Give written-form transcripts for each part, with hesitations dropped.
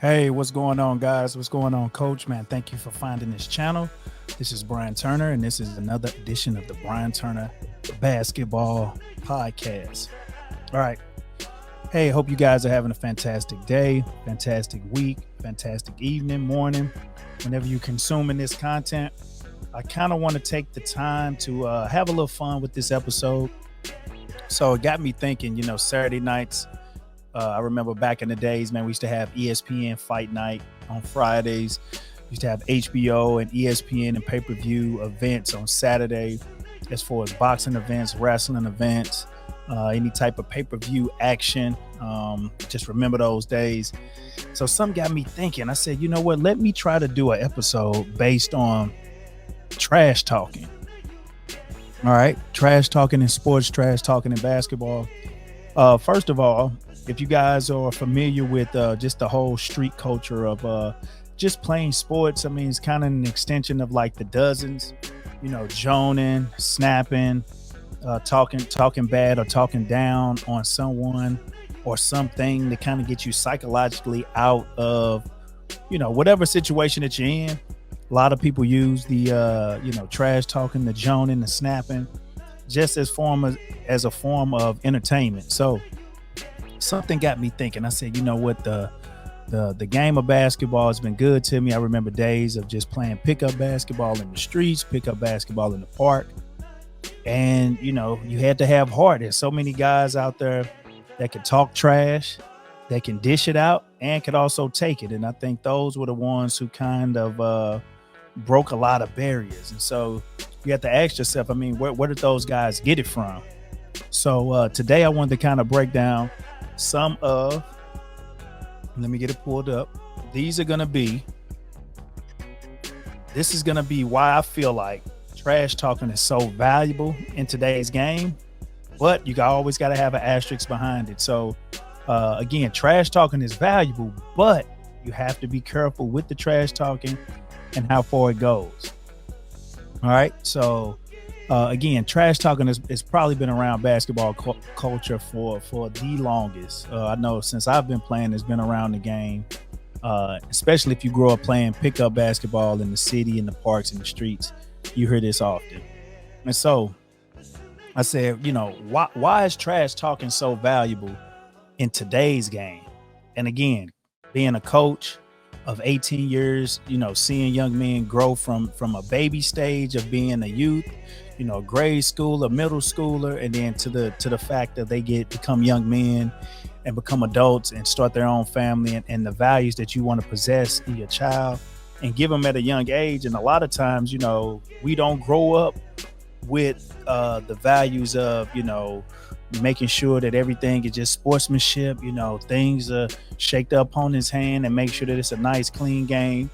Hey, what's going on, guys? What's going on, Coach? Man, thank you for finding this channel. This is Bryan Turner, and this is another edition of the Bryan Turner Basketball Podcast. All right. Hey, hope you guys are having a fantastic day, fantastic week, fantastic evening, morning, whenever you're consuming this content. I kind of want to take the time to have a little fun with this episode. So it got me thinking, Saturday nights. I remember back in the days, man, we used to have ESPN Fight Night on Fridays. We used to have HBO and ESPN and pay-per-view events on Saturday, as far as boxing events, wrestling events, any type of pay-per-view action. Just remember those days. So something got me thinking. I said, you know what? Let me try to do an episode based on trash talking. All right. Trash talking in sports, trash talking in basketball. First of all, if you guys are familiar with just the whole street culture of just playing sports, I mean, it's kind of an extension of like the dozens, joning, snapping, talking bad or talking down on someone or something to kind of get you psychologically out of, whatever situation that you're in. A lot of people use the, trash talking, the joning, the snapping, just as a form of entertainment. So something got me thinking. I said, you know what, the game of basketball has been good to me. I remember days of just playing pickup basketball in the streets, pickup basketball in the park. And, you had to have heart. There's so many guys out there that can talk trash, that can dish it out, and could also take it. And I think those were the ones who kind of broke a lot of barriers. And so you have to ask yourself, I mean, where did those guys get it from? So today I wanted to kind of break down let me get it pulled up. This is going to be why I feel like trash talking is so valuable in today's game, but you always got to have an asterisk behind it. So again, trash talking is valuable, but you have to be careful with the trash talking and how far it goes. All right. So again, trash talking has probably been around basketball culture for the longest. I know since I've been playing, it's been around the game, especially if you grow up playing pickup basketball in the city, in the parks, in the streets. You hear this often. And so I said, why is trash talking so valuable in today's game? And again, being a coach of 18 years, seeing young men grow from a baby stage of being a youth, grade school, a middle schooler, and then to the fact that they become young men and become adults and start their own family, and the values that you want to possess in your child and give them at a young age. And a lot of times, we don't grow up with the values of, making sure that everything is just sportsmanship, things shake the opponent's hand and make sure that it's a nice, clean game.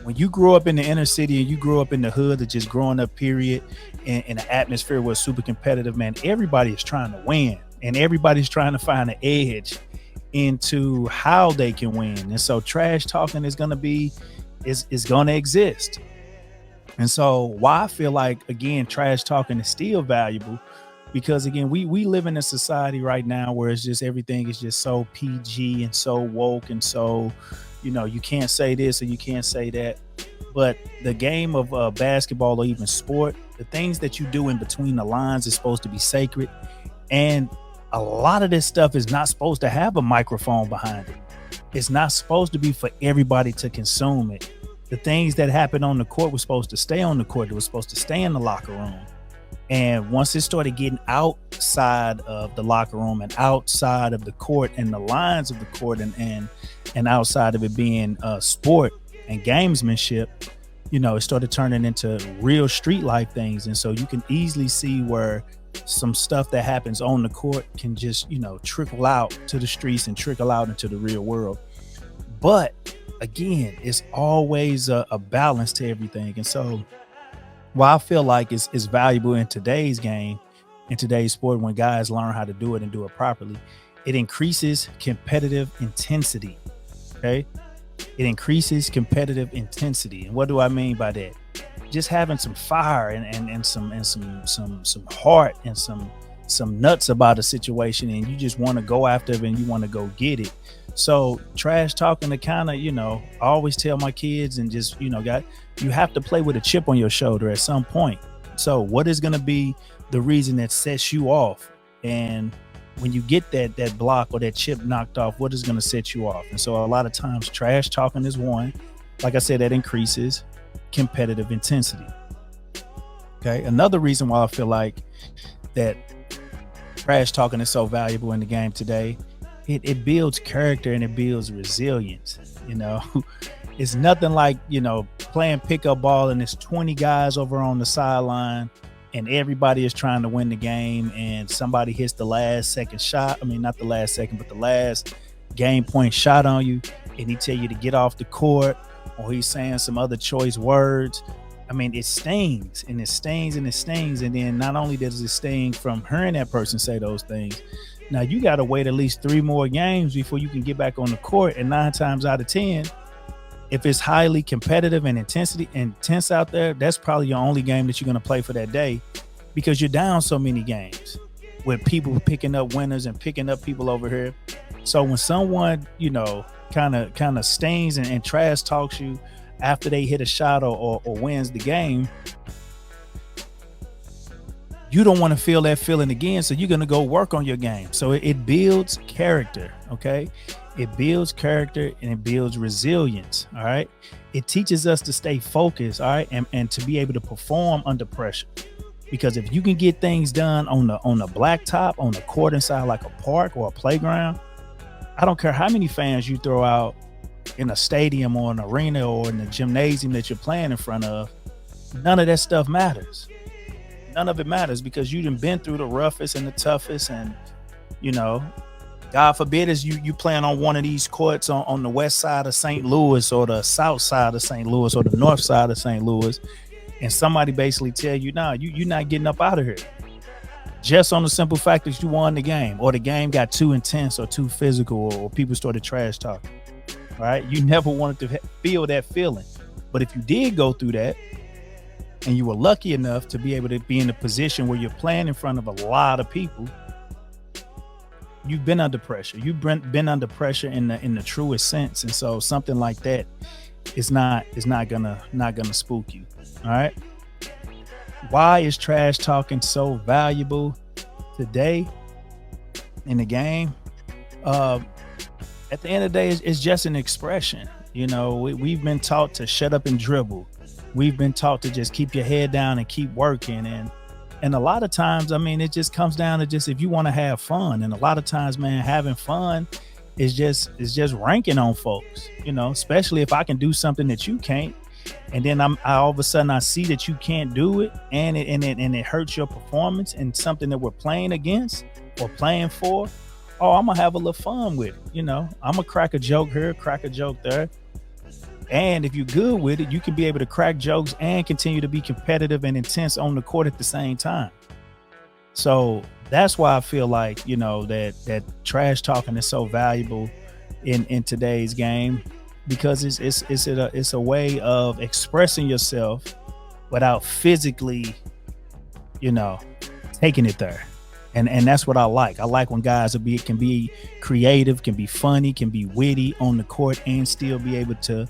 When you grow up in the inner city and you grow up in the hood, or just growing up, period, in an atmosphere where it's super competitive, man, everybody is trying to win and everybody's trying to find an edge into how they can win. And so trash talking is going to exist. And so why I feel like, again, trash talking is still valuable, because again, we live in a society right now where it's just everything is just so PG and so woke, and so you can't say this or you can't say that. But the game of basketball, or even sport, the things that you do in between the lines is supposed to be sacred. And a lot of this stuff is not supposed to have a microphone behind it. It's not supposed to be for everybody to consume it. The things that happen on the court were supposed to stay on the court. It was supposed to stay in the locker room. And once it started getting outside of the locker room and outside of the court and the lines of the court, and outside of it being sport and gamesmanship, it started turning into real street life things. And so you can easily see where some stuff that happens on the court can just, trickle out to the streets and trickle out into the real world. But again, it's always a balance to everything. And so why I feel like it's valuable in today's game, in today's sport, when guys learn how to do it and do it properly, it increases competitive intensity. Okay. It increases competitive intensity. And what do I mean by that? Just having some fire and some heart and some some nuts about a situation and you just want to go after it and you want to go get it. So trash talking to kind of, I always tell my kids and just, you have to play with a chip on your shoulder at some point. So what is going to be the reason that sets you off? And when you get that block or that chip knocked off, what is going to set you off? And so a lot of times trash talking is one. Like I said, that increases competitive intensity. Okay. Another reason why I feel like that trash talking is so valuable in the game today, it builds character and it builds resilience. It's nothing like, playing pickup ball and there's 20 guys over on the sideline and everybody is trying to win the game and somebody hits the last second shot. I mean, not the last second, but the last game point shot on you, and he tell you to get off the court, or he's saying some other choice words. I mean, it stings and it stings and it stings. And then not only does it sting from hearing that person say those things, now you got to wait at least 3 more games before you can get back on the court. And 9 times out of 10, if it's highly competitive and intense out there, that's probably your only game that you're going to play for that day, because you're down so many games with people picking up winners and picking up people over here. So when someone, kind of stings and trash talks you after they hit a shot or wins the game, you don't want to feel that feeling again. So you're going to go work on your game. So it builds character. Okay. It builds character and it builds resilience. All right. It teaches us to stay focused. All right. And to be able to perform under pressure, because if you can get things done on the blacktop, on the court inside like a park or a playground, I don't care how many fans you throw out in a stadium or an arena or in the gymnasium that you're playing in front of, none of that stuff matters. None of it matters, because you done been through the roughest and the toughest. And, God forbid is you playing on one of these courts on the west side of St. Louis or the south side of St. Louis or the north side of St. Louis, and somebody basically tell you, nah, you're not getting up out of here, just on the simple fact that you won the game, or the game got too intense or too physical, or people started trash talking. All right. You never wanted to feel that feeling. But if you did go through that and you were lucky enough to be able to be in a position where you're playing in front of a lot of people, you've been under pressure. You've been under pressure in the truest sense. And so something like that is not gonna spook you. All right. Why is trash talking so valuable today in the game? At the end of the day, it's just an expression. We've been taught to shut up and dribble. We've been taught to just keep your head down and keep working. And a lot of times, I mean, it just comes down to just if you want to have fun. And a lot of times, man, having fun is just ranking on folks, especially if I can do something that you can't. And then I all of a sudden I see that you can't do it, and it hurts your performance and something that we're playing against or playing for. Oh, I'm gonna have a little fun with it. I'm gonna crack a joke here, crack a joke there. And if you're good with it, you can be able to crack jokes and continue to be competitive and intense on the court at the same time. So that's why I feel like, that trash talking is so valuable in today's game, because it's a way of expressing yourself without physically, taking it there. And that's what I like. I like when guys can be creative, can be funny, can be witty on the court, and still be able to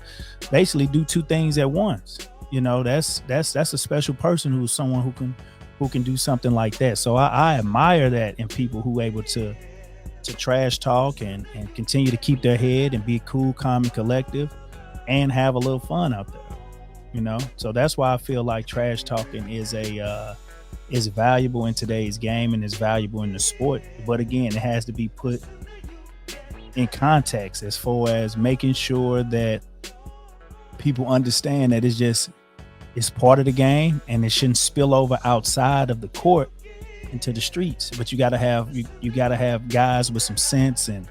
basically do 2 things at once. That's a special person, who's someone who can do something like that. So I admire that in people who are able to trash talk and continue to keep their head and be cool, calm, and collective, and have a little fun out there. So that's why I feel like trash talking is valuable in today's game and is valuable in the sport. But again, it has to be put in context as far as making sure that people understand that it's part of the game, and it shouldn't spill over outside of the court into the streets. But you got to have guys with some sense, and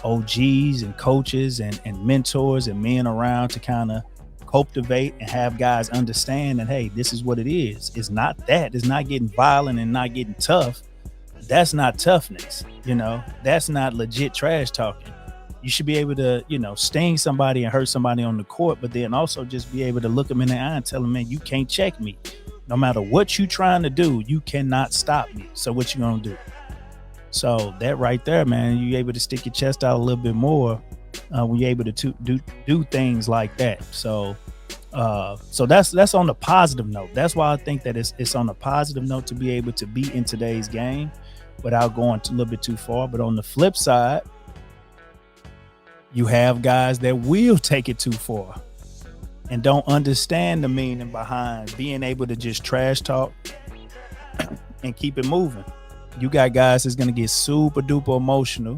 OGs and coaches and mentors and men around to kind of cultivate and have guys understand that, hey, this is what it is. It's not getting violent and not getting tough. That's not toughness. That's not legit trash talking. You should be able to, sting somebody and hurt somebody on the court, but then also just be able to look them in the eye and tell them, man, you can't check me. No matter what you trying to do, you cannot stop me. So what you gonna do? So that right there, man, you able to stick your chest out a little bit more when you're able to do things like that. So that's on the positive note. That's why I think that it's on a positive note to be able to be in today's game without going a little bit too far. But on the flip side, you have guys that will take it too far and don't understand the meaning behind being able to just trash talk and keep it moving. You got guys that's going to get super duper emotional,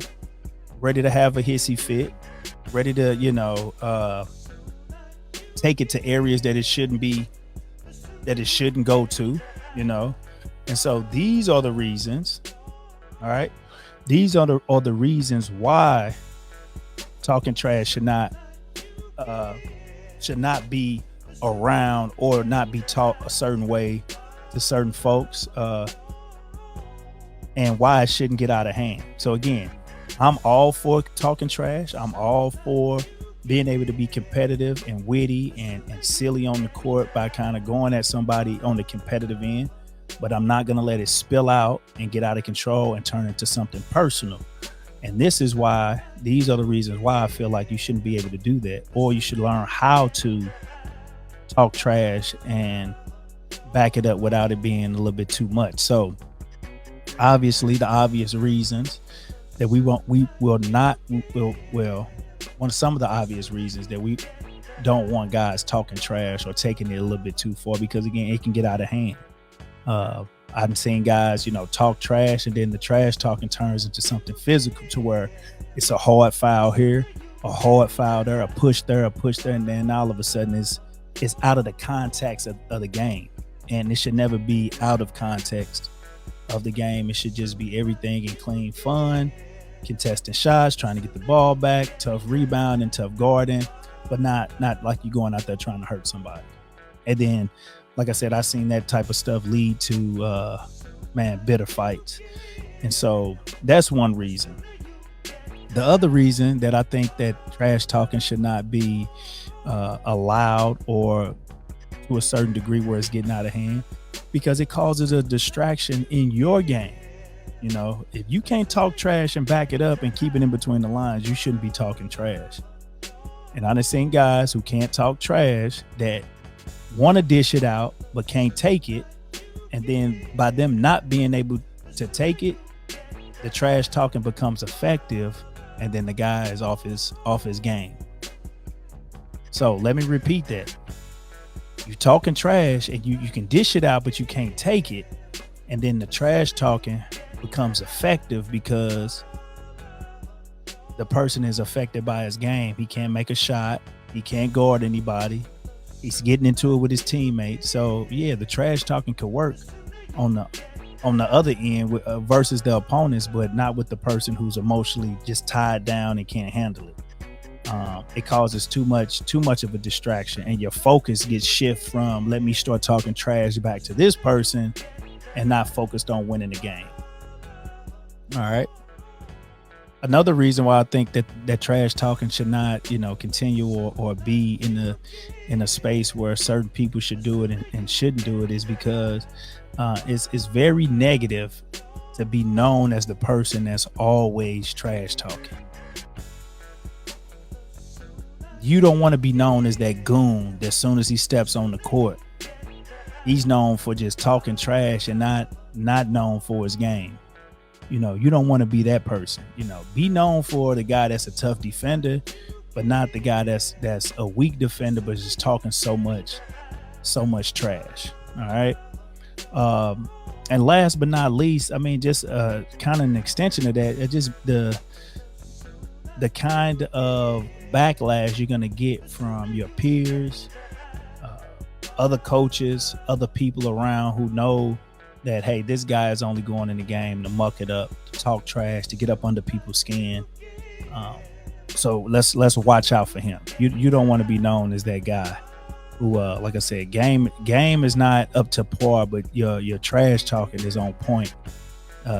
ready to have a hissy fit, ready to, take it to areas that it shouldn't be, that it shouldn't go to, And so these are the reasons, all right? These are the reasons why talking trash should not be around or not be taught a certain way to certain folks, and why it shouldn't get out of hand. So again, I'm all for talking trash. I'm all for being able to be competitive and witty and silly on the court by kind of going at somebody on the competitive end, but I'm not going to let it spill out and get out of control and turn into something personal. And these are the reasons why I feel like you shouldn't be able to do that, or you should learn how to talk trash and back it up without it being a little bit too much. So obviously the obvious reasons that some of the obvious reasons that we don't want guys talking trash or taking it a little bit too far, because again, it can get out of hand. I've seen guys, talk trash, and then the trash talking turns into something physical to where it's a hard foul here, a hard foul there, a push there, and then all of a sudden it's out of the context of the game. And it should never be out of context of the game. It should just be everything in clean fun, contesting shots, trying to get the ball back, tough rebounding, tough guarding, but not like you going out there trying to hurt somebody. And then, like I said, I've seen that type of stuff lead to bitter fights. And so that's one reason. The other reason that I think that trash talking should not be allowed, or to a certain degree where it's getting out of hand, because it causes a distraction in your game. If you can't talk trash and back it up and keep it in between the lines, you shouldn't be talking trash. And I've seen guys who can't talk trash that want to dish it out but can't take it, and then by them not being able to take it, the trash talking becomes effective, and then the guy is off his game. So let me repeat that. You talking trash and you can dish it out, but you can't take it, and then the trash talking becomes effective because the person is affected by his game. He can't make a shot. He can't guard anybody. He's getting into it with his teammates. So yeah, the trash talking could work on the other end versus the opponents, but not with the person who's emotionally just tied down and can't handle it. It causes too much of a distraction, and your focus gets shift from let me start talking trash back to this person, and not focused on winning the game. All right. Another reason why I think that trash talking should not, continue or be in a space where certain people should do it and shouldn't do it is because it's very negative to be known as the person that's always trash talking. You don't want to be known as that goon that as soon as he steps on the court, he's known for just talking trash and not known for his game. You don't want to be that person. Be known for the guy that's a tough defender, but not the guy that's a weak defender, but just talking so much trash. All right. And last but not least, just kind of an extension of that, it's just the kind of backlash you're gonna get from your peers, other coaches, other people around who know that, hey, this guy is only going in the game to muck it up, to talk trash, to get up under people's skin. So let's watch out for him. You don't want to be known as that guy who, like I said, game is not up to par, but your trash talking is on point.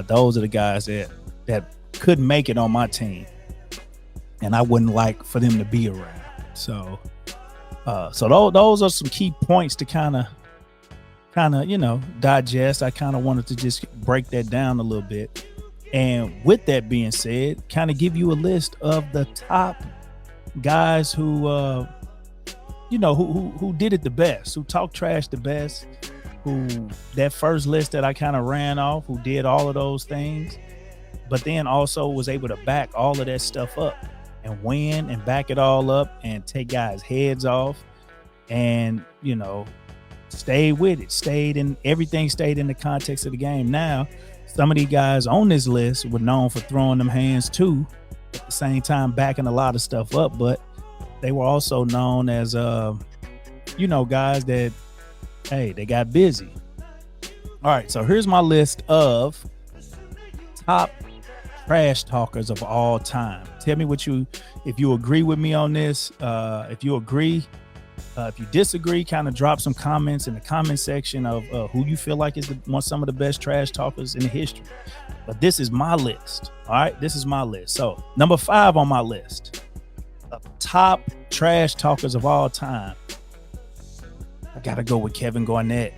Those are the guys that couldn't make it on my team, and I wouldn't like for them to be around. So those are some key points to kind of kind of, digest. I kind of wanted to just break that down a little bit. And with that being said, kind of give you a list of the top guys who who did it the best, who talked trash the best, who that first list that I kind of ran off, who did all of those things, but then also was able to back all of that stuff up and win and back it all up and take guys' heads off and, stayed with it, stayed in the context of the game. Now, some of these guys on this list were known for throwing them hands too, at the same time backing a lot of stuff up, but they were also known as, guys that, hey, they got busy. All right, so here's my list of top trash talkers of all time. Tell me if you agree with me on this. If you agree, if you disagree, kind of drop some comments in the comment section of who you feel like is some of the best trash talkers in the history. But this is my list. All right, this is my list. So number 5 on my list of top trash talkers of all time, I gotta go with Kevin Garnett.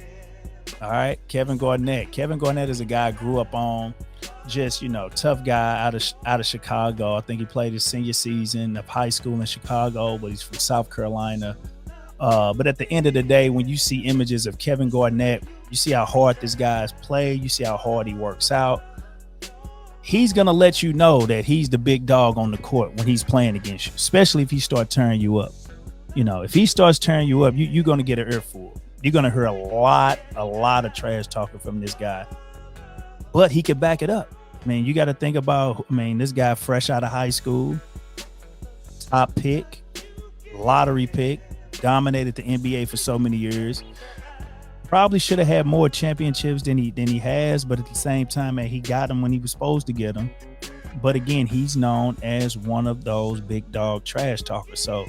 All right, Kevin Garnett. Kevin Garnett is a guy I grew up on. Just, tough guy out of Chicago. I think he played his senior season of high school in Chicago, but he's from South Carolina. But at the end of the day, when you see images of Kevin Garnett, you see how hard this guy's play. You see how hard he works out. He's going to let you know that he's the big dog on the court when he's playing against you, especially if he starts tearing you up. If he starts tearing you up, you're going to get an earful. You're going to hear a lot of trash talking from this guy. But he could back it up. You got to think about, this guy fresh out of high school, top pick, lottery pick, dominated the NBA for so many years. Probably should have had more championships than he has, but at the same time, he got them when he was supposed to get them. But again, he's known as one of those big dog trash talkers. So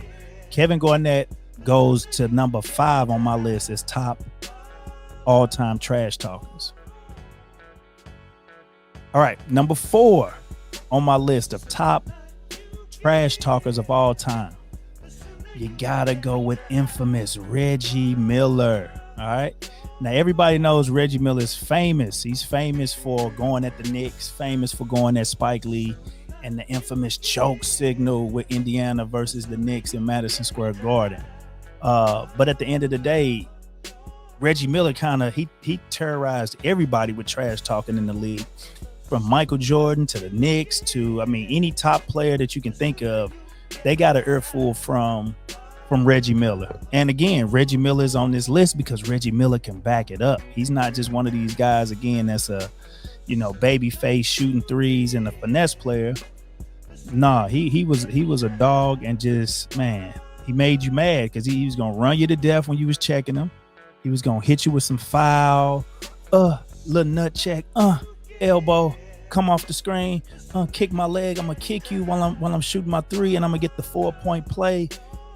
Kevin Garnett goes to number 5 on my list as top all-time trash talkers. All right, number 4 on my list of top trash talkers of all time. You gotta go with infamous Reggie Miller. All right. Now, everybody knows Reggie Miller is famous. He's famous for going at the Knicks, famous for going at Spike Lee, and the infamous choke signal with Indiana versus the Knicks in Madison Square Garden. But at the end of the day, Reggie Miller he terrorized everybody with trash talking in the league, from Michael Jordan to the Knicks to, any top player that you can think of. They got an earful from Reggie Miller. And again, Reggie Miller is on this list because Reggie Miller can back it up. He's not just one of these guys, again, that's a, baby face shooting threes and a finesse player. Nah, he was a dog, and just, he made you mad because he was going to run you to death when you was checking him. He was going to hit you with some foul, little nut check, elbow, come off the screen, kick my leg. I'm gonna kick you while I'm shooting my 3, and I'm gonna get the 4-point play.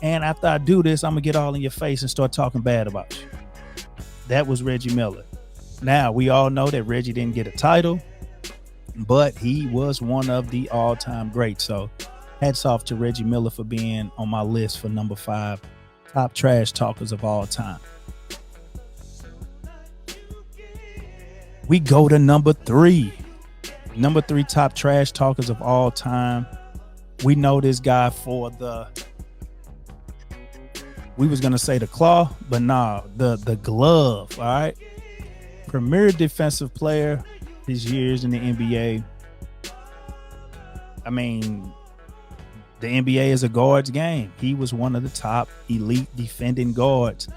And after I do this, I'm gonna get all in your face and start talking bad about you. That was Reggie Miller. Now, we all know that Reggie didn't get a title, but he was one of the all-time greats. So hats off to Reggie Miller for being on my list for number 5 top trash talkers of all time. We go to number 3. Number 3 top trash talkers of all time. We know this guy for we was gonna say the claw, but nah, the glove. All right, premier defensive player his years in the NBA. The NBA is a guards game. He was one of the top elite defending guards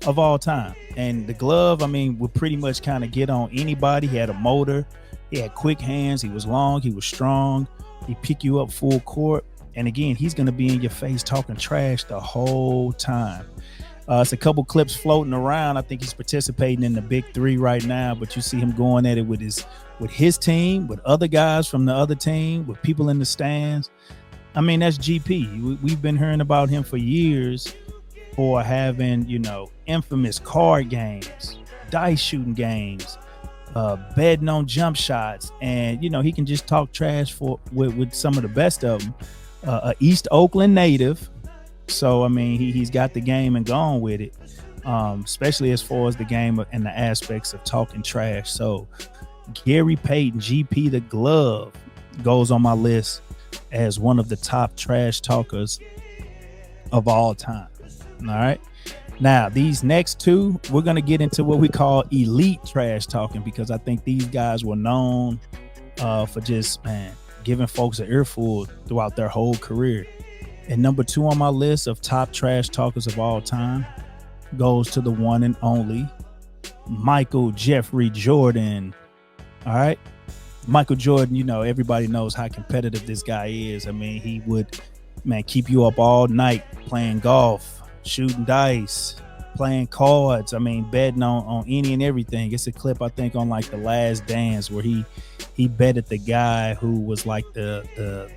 of all time. And the glove, would pretty much kind of get on anybody. He had a motor. He had quick hands. He was long. He was strong. He pick you up full court. And again, he's going to be in your face talking trash the whole time. It's a couple clips floating around. I think he's participating in the Big 3 right now, but you see him going at it with his team, with other guys from the other team, with people in the stands. That's GP. We've been hearing about him for years for having, infamous card games, dice shooting games, betting on jump shots. And, he can just talk trash with some of the best of them. East Oakland native. So, he's got the game and gone with it. especially as far as the game and the aspects of talking trash. So Gary Payton, GP the Glove, goes on my list as one of the top trash talkers of all time. All right. Now, these next two, we're going to get into what we call elite trash talking, because I think these guys were known for just, man, giving folks an earful throughout their whole career. And number 2 on my list of top trash talkers of all time goes to the one and only Michael Jeffrey Jordan. All right. Michael Jordan, you know, everybody knows how competitive this guy is. I mean, he would, man, keep you up all night playing golf, shooting dice, playing cards. I mean, betting on any and everything. It's a clip, I think, on like The Last Dance where he betted the guy who was like the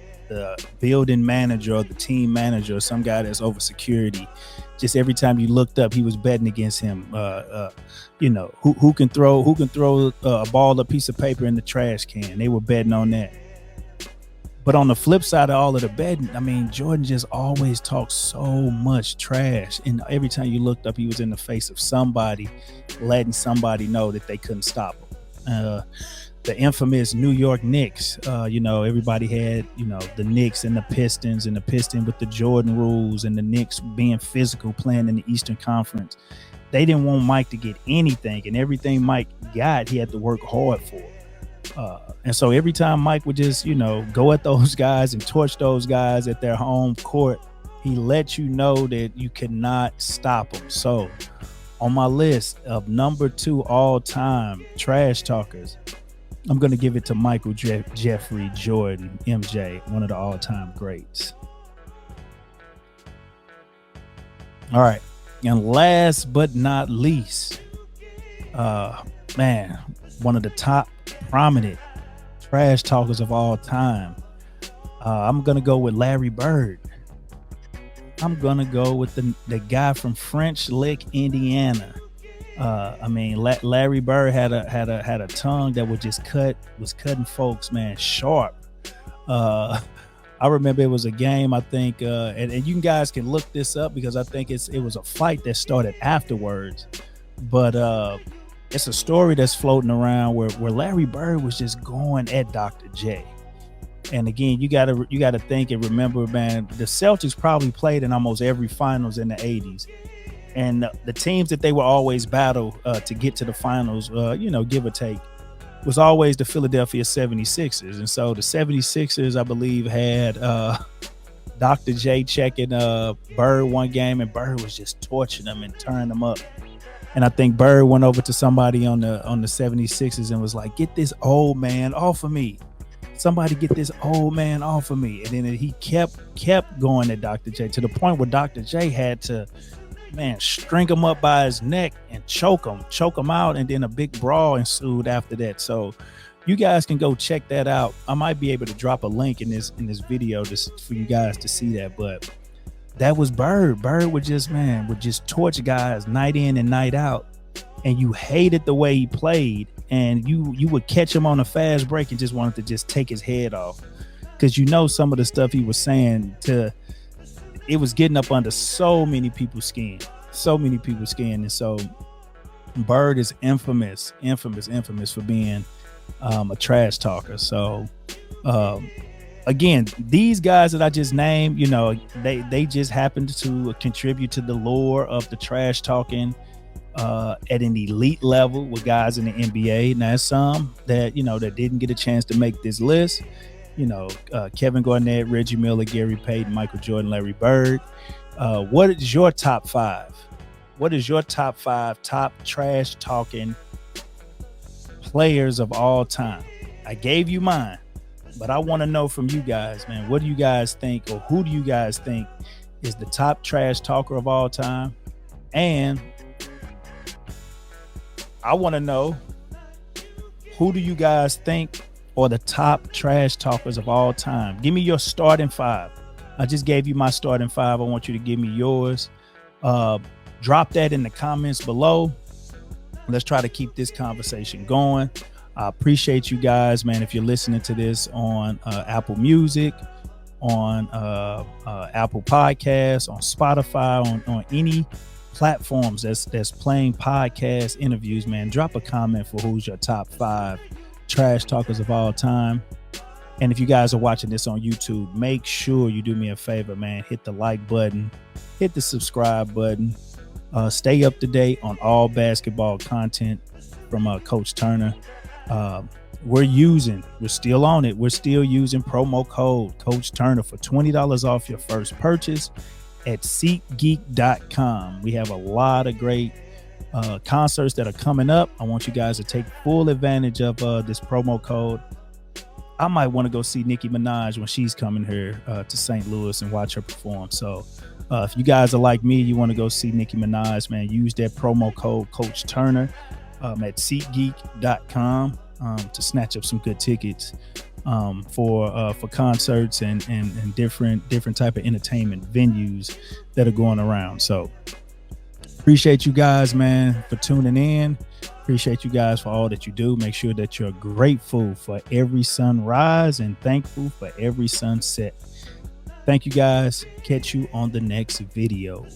building manager or the team manager or some guy that's over security. Just every time you looked up, he was betting against him. You know, who can throw a ball, a piece of paper in the trash can. They were betting on that. But on the flip side of all of the betting, I mean, Jordan just always talked so much trash. And every time you looked up, he was in the face of somebody, letting somebody know that they couldn't stop him. The infamous New York Knicks, you know, everybody had, you know, the Knicks and the Pistons with the Jordan rules, and the Knicks being physical, playing in the Eastern Conference. They didn't want Mike to get anything, and everything Mike got, he had to work hard for. And so every time Mike would just, you know, go at those guys and torch those guys at their home court, he let you know that you cannot stop them. So on my list of number 2 all-time trash talkers, I'm going to give it to Michael Jeffrey Jordan, MJ, one of the all-time greats. All right. And last but not least, man, one of the top prominent trash talkers of all time. I'm going to go with Larry Bird. I'm going to go with the guy from French Lick, Indiana. I mean, Larry Bird had a tongue that was cutting folks, man, sharp. I remember it was a game, I think, and you guys can look this up because I think it was a fight that started afterwards. But it's a story that's floating around where Larry Bird was just going at Dr. J. And again, you gotta think and remember, man, the Celtics probably played in almost every finals in the 80s. And the teams that they would always battle to get to the finals, you know, give or take, was always the Philadelphia 76ers. And so the 76ers, I believe, had Dr. J checking Bird one game, and Bird was just torching them and turning them up. And I think Bird went over to somebody on the 76ers and was like, "Get this old man off of me. Somebody get this old man off of me." And then he kept going at Dr. J to the point where Dr. J had to, man, string him up by his neck and choke him out. And then a big brawl ensued after that. So you guys can go check that out. I might be able to drop a link in this video just for you guys to see that. But that was Bird. Bird would just torch guys night in and night out. And you hated the way he played. And you would catch him on a fast break and just wanted to just take his head off. Because you know some of the stuff he was saying, it was getting up under so many people's skin. And so Bird is infamous for being a trash talker. So again, these guys that I just named, you know, they just happened to contribute to the lore of the trash talking at an elite level with guys in the NBA. Now, there's some that, you know, that didn't get a chance to make this list. You know, Kevin Garnett, Reggie Miller, Gary Payton, Michael Jordan, Larry Bird. What is your top 5? What is your top 5 top trash talking players of all time? I gave you mine, but I want to know from you guys, man, what do you guys think, or who do you guys think is the top trash talker of all time? And I want to know, who do you guys think are the top trash talkers of all time? Give me your starting 5. I just gave you my starting 5. I want you to give me yours. Drop that in the comments below. Let's try to keep this conversation going. I appreciate you guys, man. If you're listening to this on Apple Music, on Apple Podcasts, on Spotify, on any platforms that's playing podcast interviews, man, drop a comment for who's your top 5 trash talkers of all time. And if you guys are watching this on YouTube, make sure you do me a favor, man. Hit the like button, hit the subscribe button. Stay up to date on all basketball content from Coach Turner. We're still on it. We're still using promo code Coach Turner for $20 off your first purchase at SeatGeek.com. We have a lot of great concerts that are coming up. I want you guys to take full advantage of this promo code. I might want to go see Nicki Minaj when she's coming here to St. Louis and watch her perform. So if you guys are like me, you want to go see Nicki Minaj, man, use that promo code Coach Turner at SeatGeek.com to snatch up some good tickets for concerts and different type of entertainment venues that are going around. So appreciate you guys, man, for tuning in. Appreciate you guys for all that you do. Make sure that you're grateful for every sunrise and thankful for every sunset. Thank you guys. Catch you on the next video.